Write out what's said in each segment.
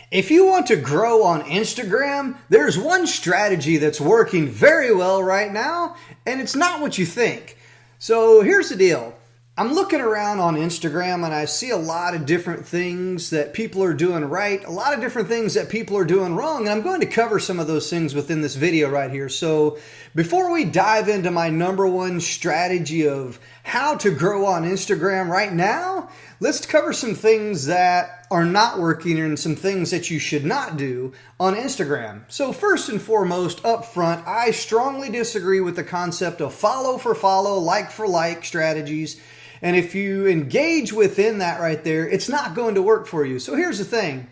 If you want to grow on Instagram, there's one strategy that's working very well right now, and it's not what you think. So here's the deal. I'm looking around on Instagram and I see a lot of different things that people are doing right, a lot of different things that people are doing wrong, and I'm going to cover some of those things within this video right here. So before we dive into my number one strategy of how to grow on Instagram right now, let's cover some things that are not working and some things that you should not do on Instagram. So first and foremost, up front, I strongly disagree with the concept of follow for follow, like for like strategies. And if you engage within that right there, it's not going to work for you. So here's the thing.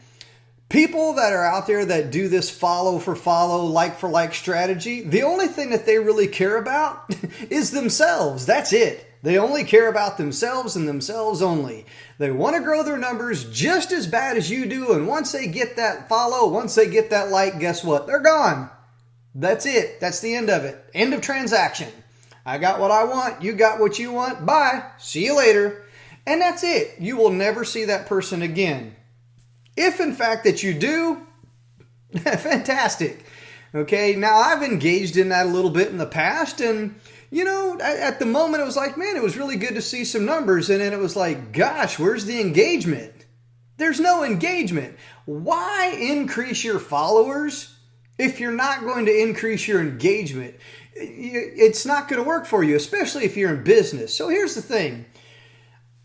People that are out there that do this follow for follow, like for like strategy, the only thing that they really care about is themselves. That's it. They only care about themselves and themselves only. They want to grow their numbers just as bad as you do. And once they get that follow, once they get that like, guess what? They're gone. That's it. That's the end of it. End of transaction. I got what I want. You got what you want. Bye. See you later. And that's it. You will never see that person again. If in fact that you do, fantastic. Okay. Now I've engaged in that a little bit in the past, and at the moment it was like, man, it was really good to see some numbers. And then it was like, gosh, where's the engagement? There's no engagement. Why increase your followers if you're not going to increase your engagement? It's not going to work for you, especially if you're in business. So here's the thing.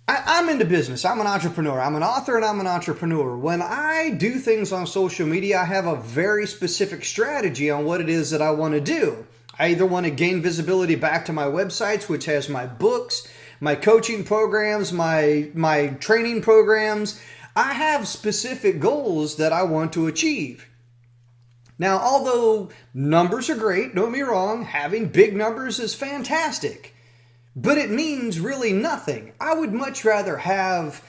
I'm into business. I'm an entrepreneur. I'm an author and I'm an entrepreneur. When I do things on social media, I have a very specific strategy on what it is that I want to do. I either want to gain visibility back to my websites, which has my books, my coaching programs, my training programs. I have specific goals that I want to achieve. Now, although numbers are great, don't get me wrong, having big numbers is fantastic, but it means really nothing. I would much rather have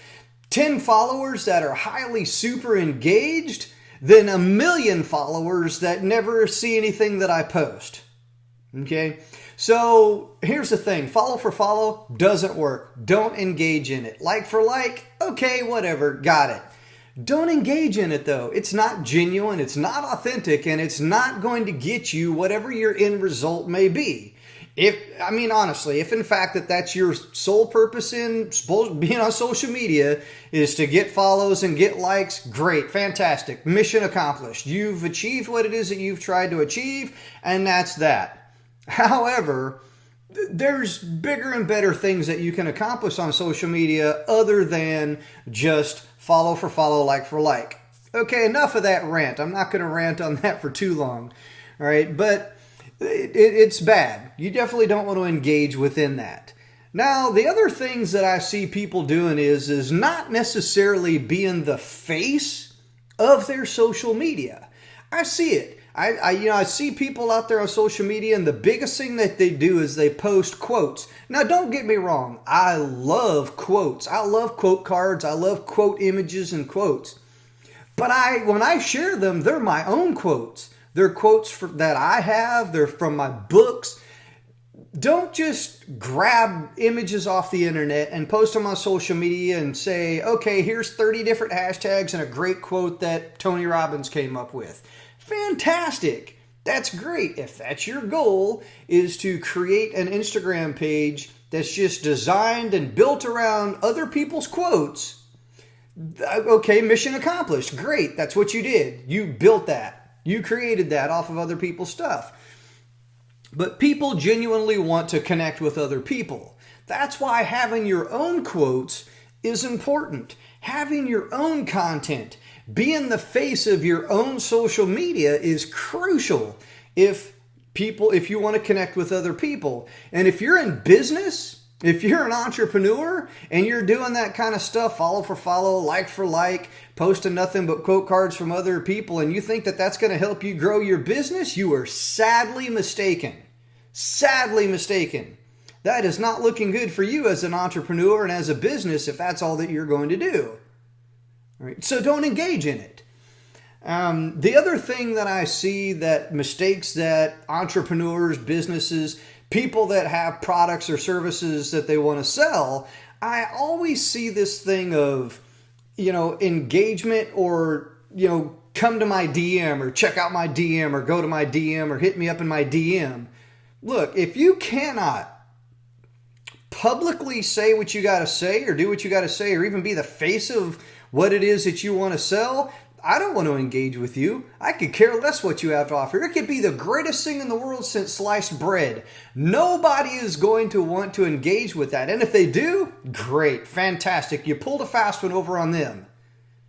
10 followers that are highly super engaged than 1 million followers that never see anything that I post. Okay, so here's the thing. Follow for follow doesn't work. Don't engage in it. Like for like, okay, whatever, got it. Don't engage in it though. It's not genuine, it's not authentic, and it's not going to get you whatever your end result may be. Honestly, if in fact that's your sole purpose in being on social media is to get follows and get likes, great, fantastic, mission accomplished. You've achieved what it is that you've tried to achieve, and that's that. However, there's bigger and better things that you can accomplish on social media other than just follow for follow, like for like. Okay, enough of that rant. I'm not going to rant on that for too long. All right, but it's bad. You definitely don't want to engage within that. Now, the other things that I see people doing is not necessarily being the face of their social media. I see it. I see people out there on social media, and the biggest thing that they do is they post quotes. Now, don't get me wrong. I love quotes. I love quote cards. I love quote images and quotes. But when I share them, they're my own quotes. They're quotes that I have. They're from my books. Don't just grab images off the internet and post them on social media and say, okay, here's 30 different hashtags and a great quote that Tony Robbins came up with. Fantastic. That's great. If that's your goal, is to create an Instagram page that's just designed and built around other people's quotes, okay, mission accomplished. Great. That's what you did. You built that. You created that off of other people's stuff. But people genuinely want to connect with other people. That's why having your own quotes is important. Having your own content, being the face of your own social media is crucial if you want to connect with other people. And if you're in business, if you're an entrepreneur and you're doing that kind of stuff, follow for follow, like for like, posting nothing but quote cards from other people, and you think that that's going to help you grow your business, you are sadly mistaken. Sadly mistaken. That is not looking good for you as an entrepreneur and as a business if that's all that you're going to do. All right, so don't engage in it. The other thing that I see that mistakes that entrepreneurs, businesses, people that have products or services that they want to sell, I always see this thing of, engagement or come to my DM or check out my DM or go to my DM or hit me up in my DM. Look, if you cannot publicly say what you got to say or do what you got to say or even be the face of what it is that you want to sell, I don't want to engage with you. I could care less what you have to offer. It could be the greatest thing in the world since sliced bread. Nobody is going to want to engage with that. And if they do, great, fantastic. You pulled a fast one over on them.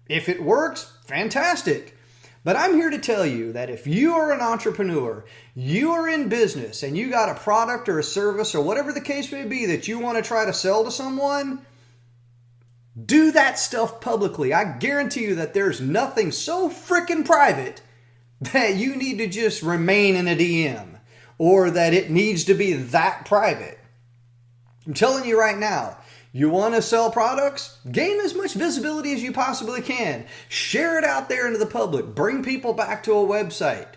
If it works, fantastic. But I'm here to tell you that if you are an entrepreneur, you are in business, and you got a product or a service or whatever the case may be that you want to try to sell to someone, do that stuff publicly. I guarantee you that there's nothing so freaking private that you need to just remain in a DM or that it needs to be that private. I'm telling you right now, you want to sell products? Gain as much visibility as you possibly can. Share it out there into the public. Bring people back to a website.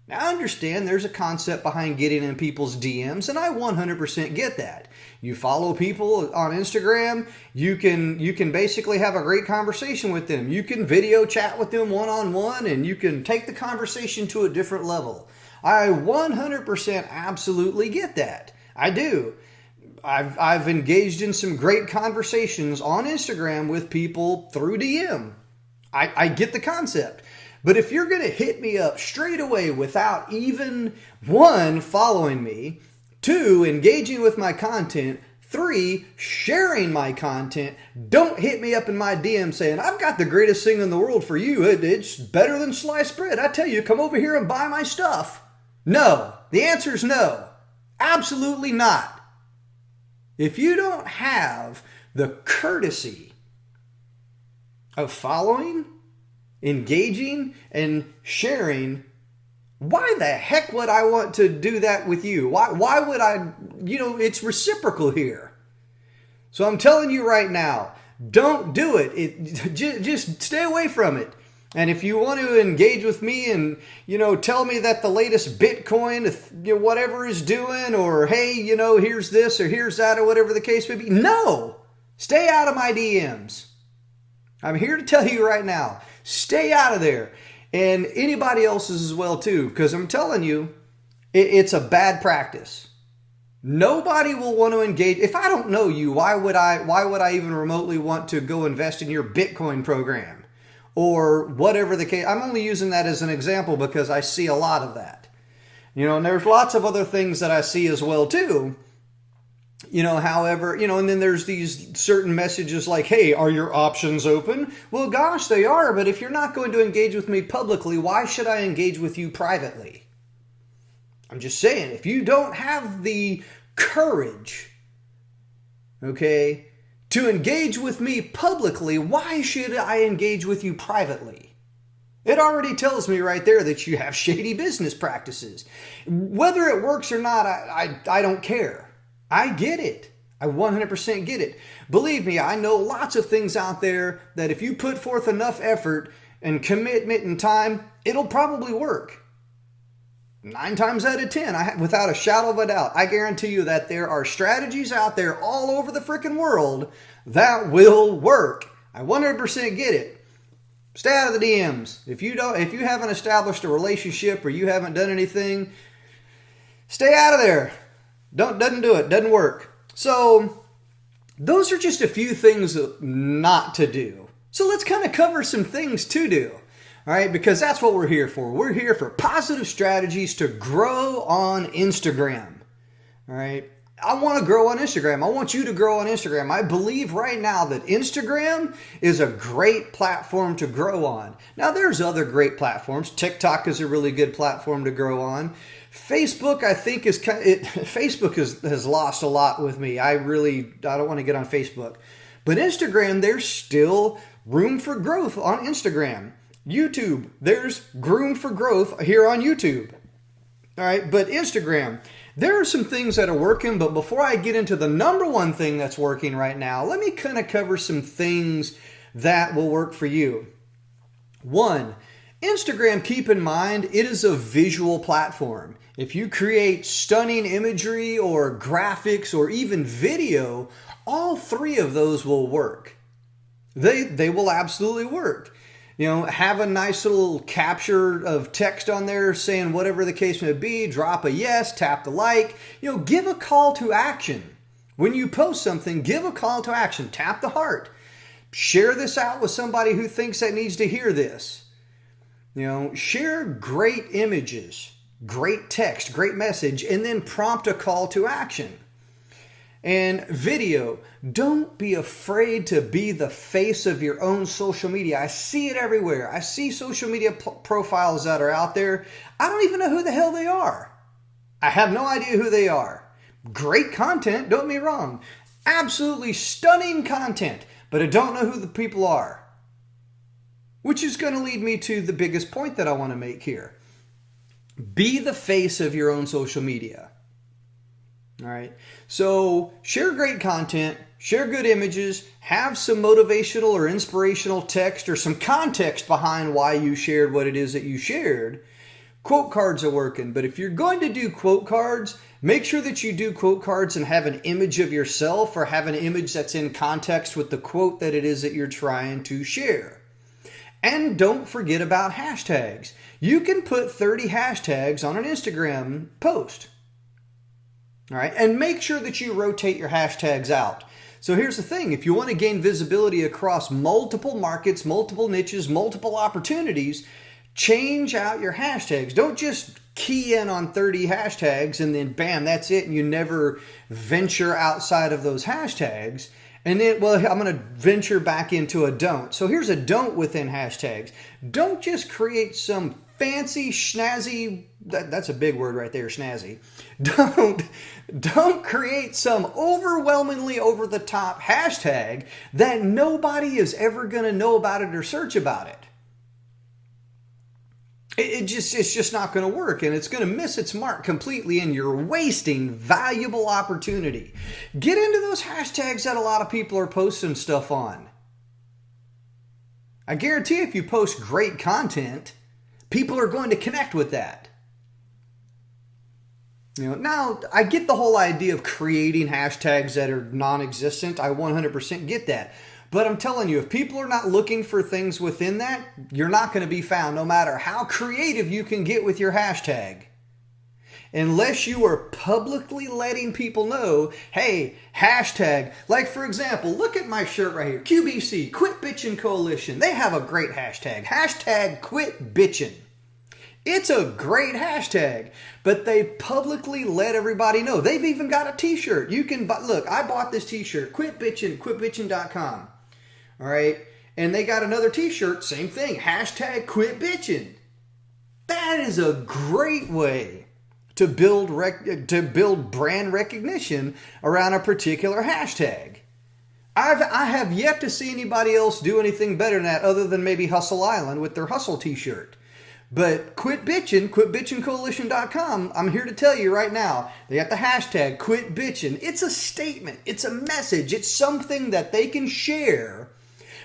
Now, I understand there's a concept behind getting in people's DMs, and I 100% get that. You follow people on Instagram, you can basically have a great conversation with them. You can video chat with them one-on-one, and you can take the conversation to a different level. I 100% absolutely get that. I do. I've engaged in some great conversations on Instagram with people through DM. I get the concept. But if you're going to hit me up straight away without even, 1, following me, 2, engaging with my content, 3, sharing my content, don't hit me up in my DM saying, I've got the greatest thing in the world for you. It's better than sliced bread. I tell you, come over here and buy my stuff. No. The answer is no. Absolutely not. If you don't have the courtesy of following, engaging, and sharing, why the heck would I want to do that with you? Why would I, it's reciprocal here. So I'm telling you right now, don't do it. Just stay away from it. And if you want to engage with me and, tell me that the latest Bitcoin, whatever is doing, or hey, here's this or here's that or whatever the case may be, no, stay out of my DMs. I'm here to tell you right now, stay out of there. And anybody else's as well too, because I'm telling you, it's a bad practice. Nobody will want to engage. If I don't know you, why would I even remotely want to go invest in your Bitcoin program? Or whatever the case. I'm only using that as an example because I see a lot of that. And there's lots of other things that I see as well too. However, and then there's these certain messages like, hey, are your options open? Well, gosh, they are. But if you're not going to engage with me publicly, why should I engage with you privately? I'm just saying, if you don't have the courage, okay, to engage with me publicly, why should I engage with you privately? It already tells me right there that you have shady business practices. Whether it works or not, I don't care. I get it. I 100% get it. Believe me, I know lots of things out there that if you put forth enough effort and commitment and time, it'll probably work. 9 times out of 10, without a shadow of a doubt, I guarantee you that there are strategies out there all over the freaking world that will work. I 100% get it. Stay out of the DMs. If you haven't established a relationship or you haven't done anything, stay out of there. Doesn't do it. Doesn't work. So those are just a few things not to do. So let's kind of cover some things to do. All right, because that's what we're here for. We're here for positive strategies to grow on Instagram. All right, I want to grow on Instagram. I want you to grow on Instagram. I believe right now that Instagram is a great platform to grow on. Now, there's other great platforms. TikTok is a really good platform to grow on. Facebook, I think, Facebook has lost a lot with me. I don't want to get on Facebook. But Instagram, there's still room for growth on Instagram. YouTube, there's room for growth here on YouTube. All right, but Instagram, there are some things that are working, but before I get into the number one thing that's working right now, let me kind of cover some things that will work for you. 1, Instagram, keep in mind, it is a visual platform. If you create stunning imagery or graphics or even video, all 3 of those will work. They will absolutely work. Have a nice little capture of text on there saying whatever the case may be. Drop a yes, tap the like. Give a call to action. When you post something, give a call to action. Tap the heart. Share this out with somebody who thinks that needs to hear this. Share great images, great text, great message, and then prompt a call to action. And video, don't be afraid to be the face of your own social media. I see it everywhere. I see social media profiles that are out there. I don't even know who the hell they are. I have no idea who they are. Great content, don't get me wrong. Absolutely stunning content, but I don't know who the people are. Which is going to lead me to the biggest point that I want to make here. Be the face of your own social media. All right. So share great content, share good images, have some motivational or inspirational text or some context behind why you shared what it is that you shared. Quote cards are working, but if you're going to do quote cards, make sure that you do quote cards and have an image of yourself or have an image that's in context with the quote that it is that you're trying to share. And don't forget about hashtags. You can put 30 hashtags on an Instagram post. All right, and make sure that you rotate your hashtags out. So here's the thing. If you want to gain visibility across multiple markets, multiple niches, multiple opportunities, change out your hashtags. Don't just key in on 30 hashtags and then bam, that's it. And you never venture outside of those hashtags. And then, I'm going to venture back into a don't. So here's a don't within hashtags. Don't just create some fancy, snazzy, that's a big word right there, snazzy. Don't create some overwhelmingly over-the-top hashtag that nobody is ever going to know about it or search about it. It's just not going to work, and it's going to miss its mark completely, and you're wasting valuable opportunity. Get into those hashtags that a lot of people are posting stuff on. I guarantee if you post great content, people are going to connect with that. Now, I get the whole idea of creating hashtags that are non-existent. I 100% get that. But I'm telling you, if people are not looking for things within that, you're not going to be found no matter how creative you can get with your hashtag. Unless you are publicly letting people know, hey, hashtag, like for example, look at my shirt right here, QBC, Quit Bitchin' Coalition. They have a great hashtag, hashtag Quit Bitchin'. It's a great hashtag, but they publicly let everybody know. They've even got a t-shirt. You can buy, look, I bought this t-shirt, Quit Bitchin', quitbitchin.com. All right. And they got another t-shirt, same thing, hashtag Quit Bitchin'. That is a great way to build brand recognition around a particular hashtag. I have yet to see anybody else do anything better than that other than maybe Hustle Island with their Hustle t-shirt. But Quit Bitchin', quitbitchincoalition.com, I'm here to tell you right now, they got the hashtag Quit Bitchin'. It's a statement. It's a message. It's something that they can share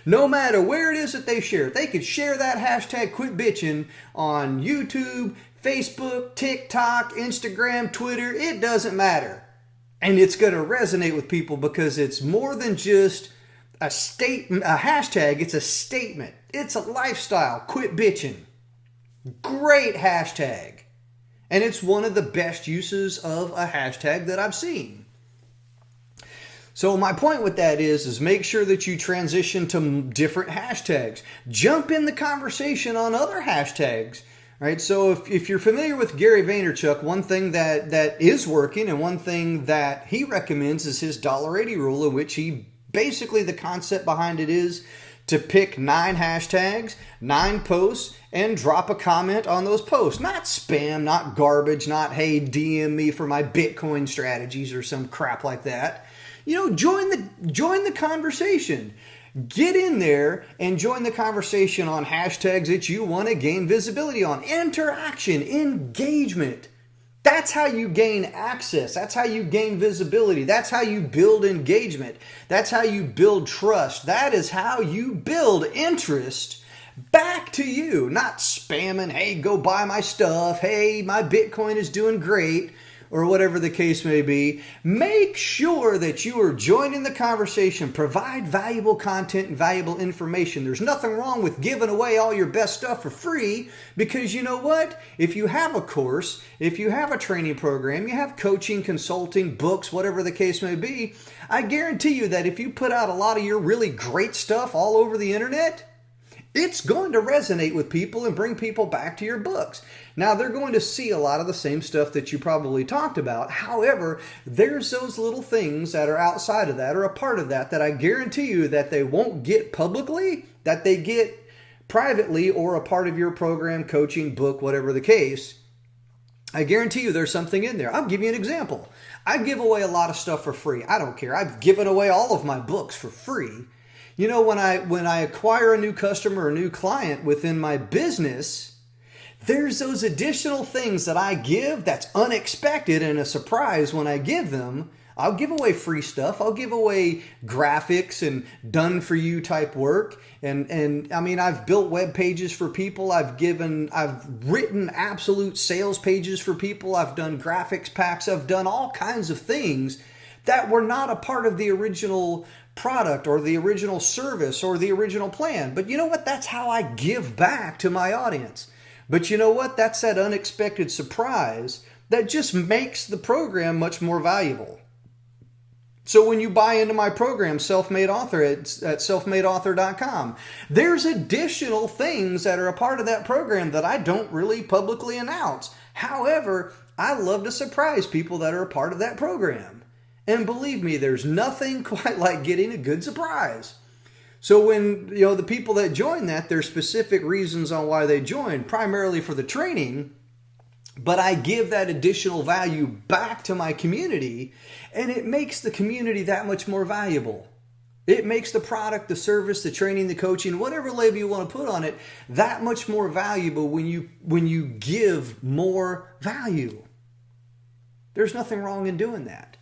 no matter where it is that they share it. They could share that hashtag Quit Bitchin' on YouTube, Facebook, TikTok, Instagram, Twitter. It doesn't matter. And it's going to resonate with people because it's more than just a hashtag. It's a statement. It's a lifestyle. Quit bitching. Great hashtag. And it's one of the best uses of a hashtag that I've seen. So my point with that is make sure that you transition to different hashtags. Jump in the conversation on other hashtags. Right? So if you're familiar with Gary Vaynerchuk, one thing that is working and one thing that he recommends is his $80 rule, in which he basically the concept behind it is to pick 9 hashtags, 9 posts, and drop a comment on those posts. Not spam, not garbage, not, hey, DM me for my Bitcoin strategies or some crap like that. Join the conversation. Get in there and join the conversation on hashtags that you want to gain visibility on. Interaction, engagement. That's how you gain access. That's how you gain visibility. That's how you build engagement. That's how you build trust. That is how you build interest back to you. Not spamming, hey, go buy my stuff. Hey, my Bitcoin is doing great. or whatever the case may be, make sure that you are joining the conversation. Provide valuable content and valuable information. There's nothing wrong with giving away all your best stuff for free, because you know what? If you have a course, if you have a training program, you have coaching, consulting, books, whatever the case may be, I guarantee you that if you put out a lot of your really great stuff all over the internet, it's going to resonate with people and bring people back to your books. Now, they're going to see a lot of the same stuff that you probably talked about. However, there's those little things that are outside of that or a part of that I guarantee you that they won't get publicly, that they get privately or a part of your program, coaching, book, whatever the case. I guarantee you there's something in there. I'll give you an example. I give away a lot of stuff for free. I don't care. I've given away all of my books for free. You know, when I acquire a new customer, a new client within my business, there's those additional things that I give that's unexpected and a surprise when I give them. I'll give away free stuff. I'll give away graphics and done for you type work. And I mean, I've built web pages for people. I've written absolute sales pages for people. I've done graphics packs. I've done all kinds of things that were not a part of the original product or the original service or the original plan. But you know what? That's how I give back to my audience. But you know what? That's that unexpected surprise that just makes the program much more valuable. So when you buy into my program, Self-Made Author at selfmadeauthor.com, there's additional things that are a part of that program that I don't really publicly announce. However, I love to surprise people that are a part of that program. And believe me, there's nothing quite like getting a good surprise. So when, you know, the people that join that, there's specific reasons on why they join, primarily for the training, but I give that additional value back to my community, and it makes the community that much more valuable. It makes the product, the service, the training, the coaching, whatever label you want to put on it, that much more valuable when you give more value. There's nothing wrong in doing that.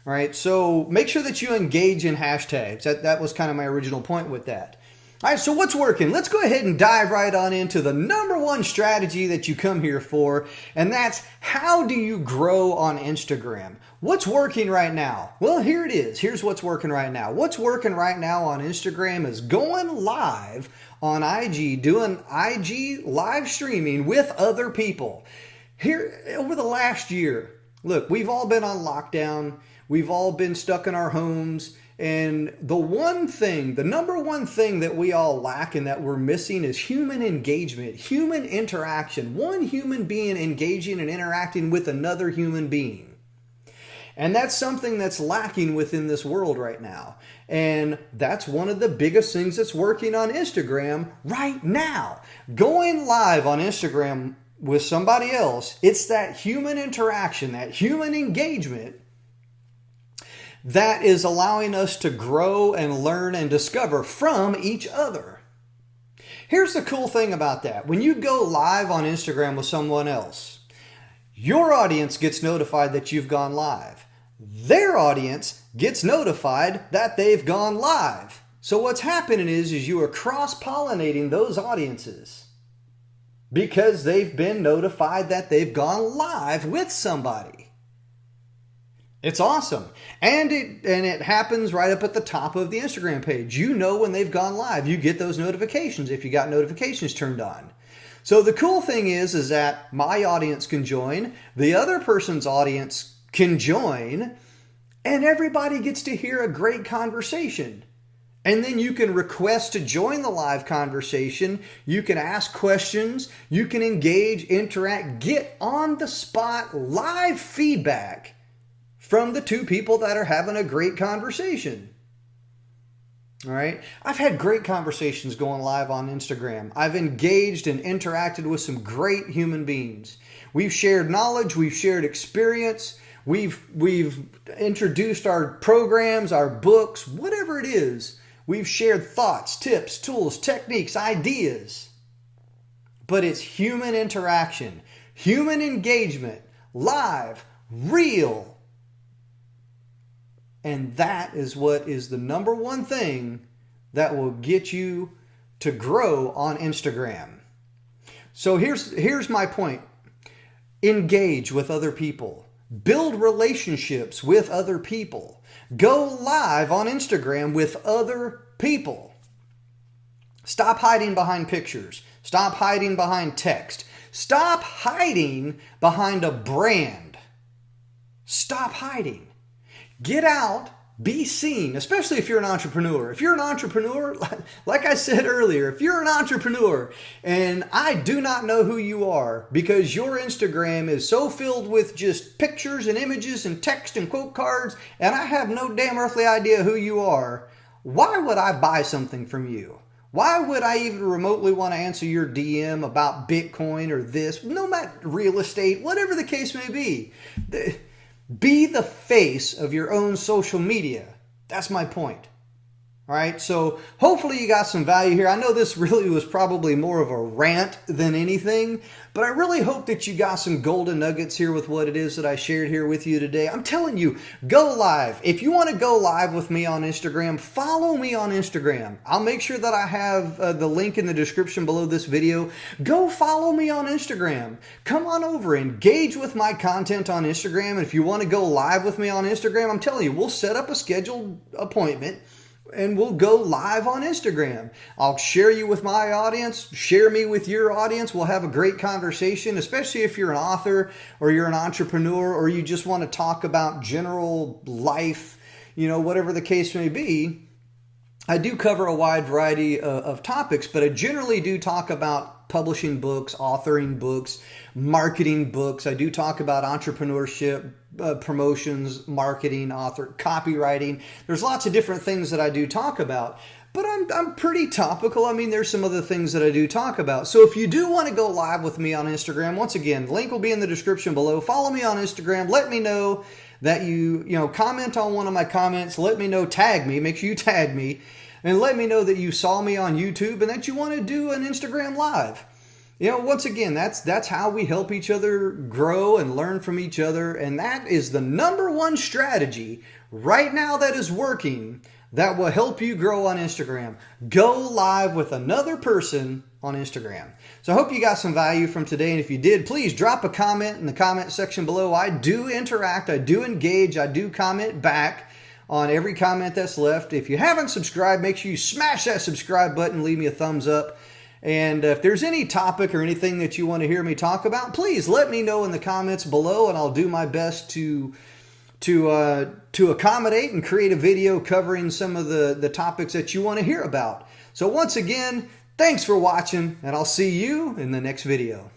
All right, so make sure that you engage in hashtags. That was kind of my original point with that. All right, so what's working? Let's go ahead and dive right on into the number one strategy that you come here for, and that's how do you grow on Instagram? What's working right now? Well, here it is. Here's what's working right now. What's working right now on Instagram is going live on IG, doing IG live streaming with other people. Here, over the last year, look, we've all been on lockdown. We've all been stuck in our homes. And the number one thing that we all lack and that we're missing is human engagement, human interaction, one human being engaging and interacting with another human being. And that's something that's lacking within this world right now. And that's one of the biggest things that's working on Instagram right now. Going live on Instagram with somebody else, it's that human interaction, that human engagement that is allowing us to grow and learn and discover from each other. Here's the cool thing about that. When you go live on Instagram with someone else, your audience gets notified that you've gone live. Their audience gets notified that they've gone live. So what's happening is you are cross-pollinating those audiences because they've been notified that they've gone live with somebody. It's awesome. And it happens right up at the top of the Instagram page. You know when they've gone live. You get those notifications if you got notifications turned on. So the cool thing is that my audience can join, the other person's audience can join, and everybody gets to hear a great conversation. And then you can request to join the live conversation. You can ask questions. You can engage, interact, get on the spot live feedback from the two people that are having a great conversation. All right. I've had great conversations going live on Instagram. I've engaged and interacted with some great human beings. We've shared knowledge. We've shared experience. We've introduced our programs, our books, whatever it is. We've shared thoughts, tips, tools, techniques, ideas. But it's human interaction, human engagement, live, real. And that is what is the number one thing that will get you to grow on Instagram. So here's my point. Engage with other people. Build relationships with other people. Go live on Instagram with other people. Stop hiding behind pictures. Stop hiding behind text. Stop hiding behind a brand. Stop hiding. Get out. Be seen, especially if you're an entrepreneur. If you're an entrepreneur, like I said earlier, if you're an entrepreneur and I do not know who you are because your Instagram is so filled with just pictures and images and text and quote cards, and I have no damn earthly idea who you are, why would I buy something from you? Why would I even remotely want to answer your DM about Bitcoin or this, no matter real estate, whatever the case may be? Be the face of your own social media. That's my point. All right, so hopefully you got some value here. I know this really was probably more of a rant than anything, but I really hope that you got some golden nuggets here with what it is that I shared here with you today. I'm telling you, go live. If you want to go live with me on Instagram, follow me on Instagram. I'll make sure that I have the link in the description below this video. Go follow me on Instagram. Come on over, engage with my content on Instagram. And if you want to go live with me on Instagram, I'm telling you, we'll set up a scheduled appointment and we'll go live on Instagram. I'll share you with my audience, share me with your audience. We'll have a great conversation, especially if you're an author or you're an entrepreneur or you just want to talk about general life, whatever the case may be. I do cover a wide variety of topics, but I generally do talk about publishing books, authoring books, marketing books. I do talk about entrepreneurship, promotions, marketing, copywriting. There's lots of different things that I do talk about, but I'm pretty topical. I mean, there's some other things that I do talk about. So if you do want to go live with me on Instagram, once again, the link will be in the description below. Follow me on Instagram. Let me know that you comment on one of my comments. Let me know, tag me, make sure you tag me, and let me know that you saw me on YouTube and that you want to do an Instagram live. Once again, that's how we help each other grow and learn from each other. And that is the number one strategy right now that is working that will help you grow on Instagram. Go live with another person on Instagram. So I hope you got some value from today. And if you did, please drop a comment in the comment section below. I do interact. I do engage. I do comment back on every comment that's left. If you haven't subscribed, make sure you smash that subscribe button. Leave me a thumbs up. And if there's any topic or anything that you want to hear me talk about, please let me know in the comments below, and I'll do my best to accommodate and create a video covering some of the topics that you want to hear about. So once again, thanks for watching, and I'll see you in the next video.